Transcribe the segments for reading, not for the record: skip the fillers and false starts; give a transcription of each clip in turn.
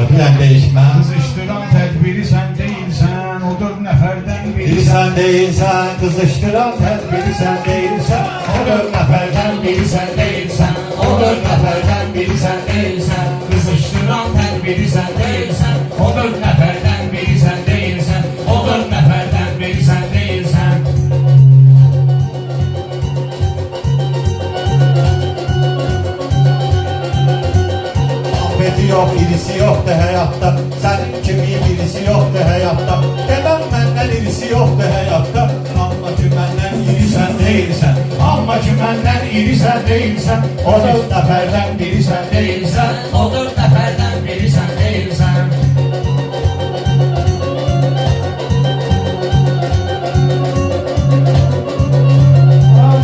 Öpülen değişmez. Kızıştıran tedbiri sen değilsen, o dört neferden biri Sen değilsen, kızıştıran tedbiri sen değilsen, o dört neferden biri sen değilsen, o dört neferden biri sen değilsen, Kızıştıran tedbiri sen değilsen, o dört neferden biri sen değilsen, o dört neferden biri sen değilsen. Afeti yok, irisi yoktu hayatta, senin kimi birisi yoktu hayatta, demem benden irisi yoktu hayatta, amma ki benden iri sen değilsen, amma ki benden iri sen değilsen, o dört neferden biri sen değilsen, O dört neferden biri sen değilsen.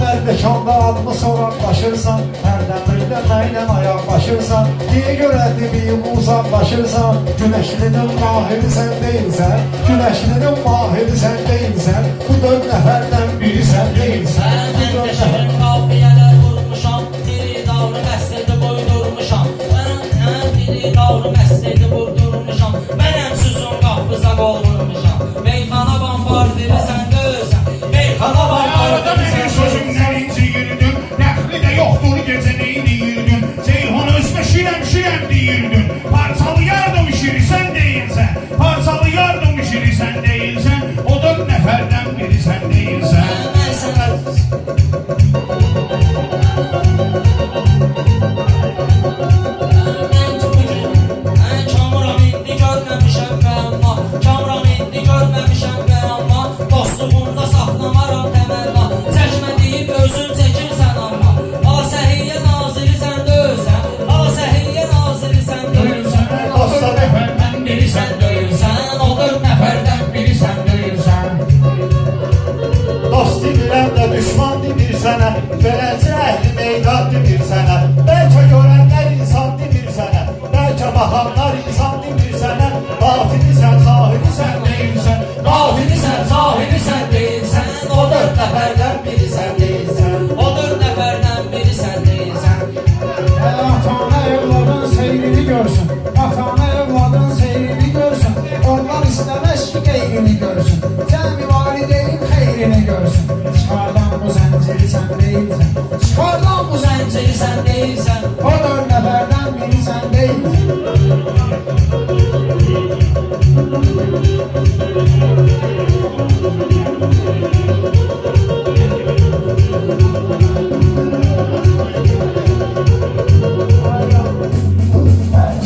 Merdekanda adımı soraklaşırsan, Ərdəmirdə mənlə ayaqlaşırsan, niyə görə deməyim uzaqlaşırsan, Güneşlinin mahiri sən değilsən, Güneşlinin mahiri sən değilsən, bu dört nəfərdən biri sən değilsən, bu dört nəfər. Qafiyələr vurmuşam, biri davru qəsredi boydurmuşam, biri davru qəsredi vurdurmuşam, mənəm süzün qapıza qol vurmuşam, meyxana bambardiri sən döyürsən, meyxana bambardiri sən Sözümdən inciyirdin, nəxli də yoxdur gecə neydiyirdin, Ceyhun özmə şirəm deyirdin, parçalayardım işiri sən değilsən, parçalayardım işiri sən değilsən, o dört nəfərdən biri sən değilsən. mən sənə Kamuram indi görməmişəm və amma Kamuram indi görməmişəm və amma Dostluğunda saxlamaram təməlna Çəkmə deyib özün çəkirsən amma Asəhiyyə naziri sən döyürsən Asəhiyyə naziri sən döyürsən O dört nəfərdən biri sən değilsən, o dört nəfərdən biri sən değilsən. Dost bilən də düşman demir sənə, beləcə əhli meydan demir sənə, bəlkə görənlər insan demir sənə, bəlkə baxanlar insan demir sənə, batini sən, zahiri sən değilsən, Qafili sən, zahiri sən deyilsən O dörd nəfərdən biri sən deyilsən O dörd nəfərdən biri sən deyilsən Atana evladın seyrini görsün, atana evladın seyrini görsün, onlar istemez ki qeyrini görsün, cəmi valideyn xeyrini görsün. Çıxardan bu zənciri sən deyilsən, çıxardan bu Zənciri sən deyilsən o dörd nəfərdən biri sən deyilsən.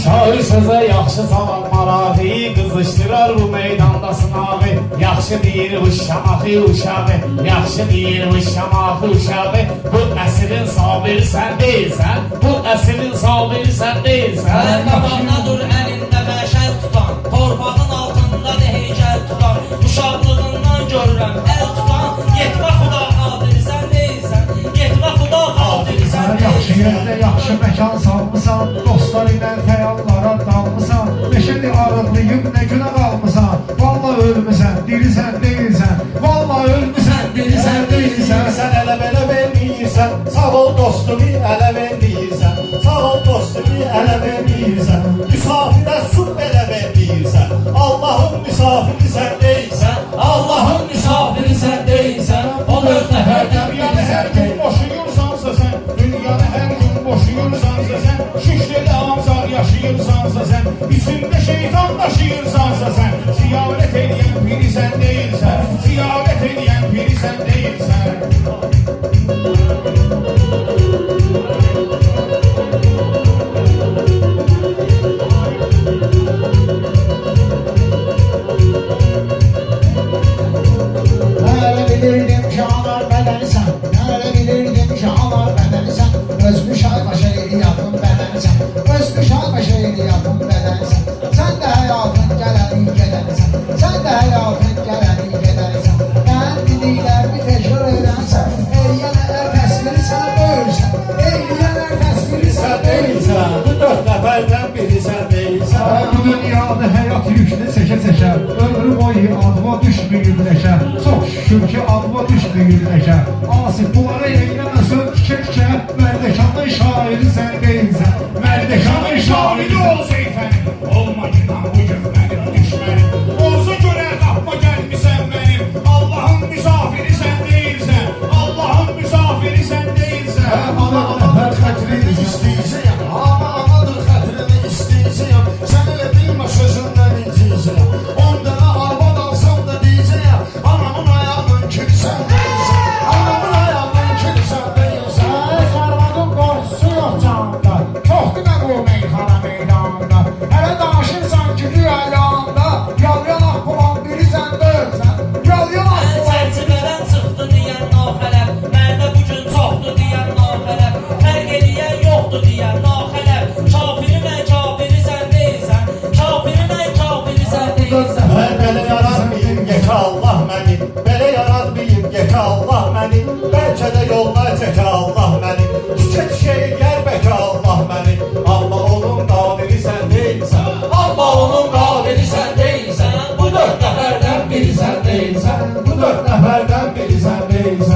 Şair sözə yaxşı salan marağı, qızışdırar bu meydanda sınağı. Yaxşı deyir bu şamaxı uşağı, yaxşı deyir bu şamaxı uşağı. Bu əsrin sabiri sən deyilsən, bu əsrin sabiri sən deyilsən. Qabağına dur əlində məşəl tutan Torpağın altında da heykəl tutan Uşaqlığından görürəm əl tutan Yetmə xuda qadiri sən deyilsən Yetmə xuda qadiri sən Yaxşı deyilsən yerdə yaxşı məkan salmısan, dostlar ilə xəyallara dalmısan, meşəli arıqlayıb nə günə qalmısan, valla ölmüsən, dirisən deyilsən, valla ölmüsən, dirisən deyilsən. sən ələ belə verməyirsən, sağ ol dostumu ələ verməyirsən, sağ ol dostumu ələ verməyirsən, müsafirə su belə verməyirsən, Allahın müsafiri sən deyilsən, Allahın misafiri sən deyilsən O dörd nəfərdən Dünyanı biri hər sən gün boşuyursansa sən, dünyanı hər gün boşuyursansa sən, şişlədə amcar yaşayırsansa sən, içində şeytan daşıyırsansa sən, ziyarət edən biri sən deyilsən, ziyarət edən biri sən deyilsən. Nələ bilirdim ki, anar bədənisən, nələ bilirdim ki, anar bədənisən, özmüş ayqa şehri yapın bədənisən, özmüş ayqa şehri yapın bədənisən, sən də həyatın gələnin gedənisən, sən də həyatın gələnin gedənisən, mən dediklərimi təkrar edənsən, eyyənələr təsviri sən böyürsən, eyyənələr təsviri sən böyürsən. bu dört nəfərdən biri sən deyilsən. Bu dünyada həyat yüklü çəkə-çəkə, ömrü boyu adva düşməyib leşə, çox şükür ki adva düşməyib leşə, asif bunlara eylənəsən tikə-tikə, Mərdəkanın şairi sən deyilsən, Mərdəkanın şairi ol zeyfənim, olma günah bu gün mənim düşmənim. Orza görə qapma gəlmisən mənim, Allahın misafiri sən deyilsən, Allahın misafiri sən deyilsən. Ana anadır xətrini istəyəcəyəm, ana anadır xətrini istəyəcəyəm. Sən elə bilmə sözündən inciyəcəyəm. 10 dənə arvad alsam da deyəcəyəm, anamın ayağının kiri sən deyilsən, anamın ayağının kiri sən deyilsən. Sarmadın qorxusu yox canımda. Çoxdur mən bu meyxana meydanında. Hələ danışırsan ki dünyayanda. Yal-yalaq bulan biri sən deyilsən. Yal-yalaq Mən bulan çərçivədən çıxdı deyən naxələb, məndə bu gün çoxdur deyən naxələb, fərq eləyən yoxdur deyən naxələb. Kafiri mən kafiri sən deyilsən, kafiri mən kafiri sən deyilsən. Mən belə yaratmayım yekə Allah məni, belə yaratmayım yekə Allah məni. Bəlkə də yollar çəkə Allah məni, tükə eləyər bəlkə Allah məni. Amma onun qadiri sən deyilsən, amma onun qadiri sən deyilsən. Bu 4 nəfərdən biri sən deyilsən, bu 4 nəfərdən biri sən deyilsən.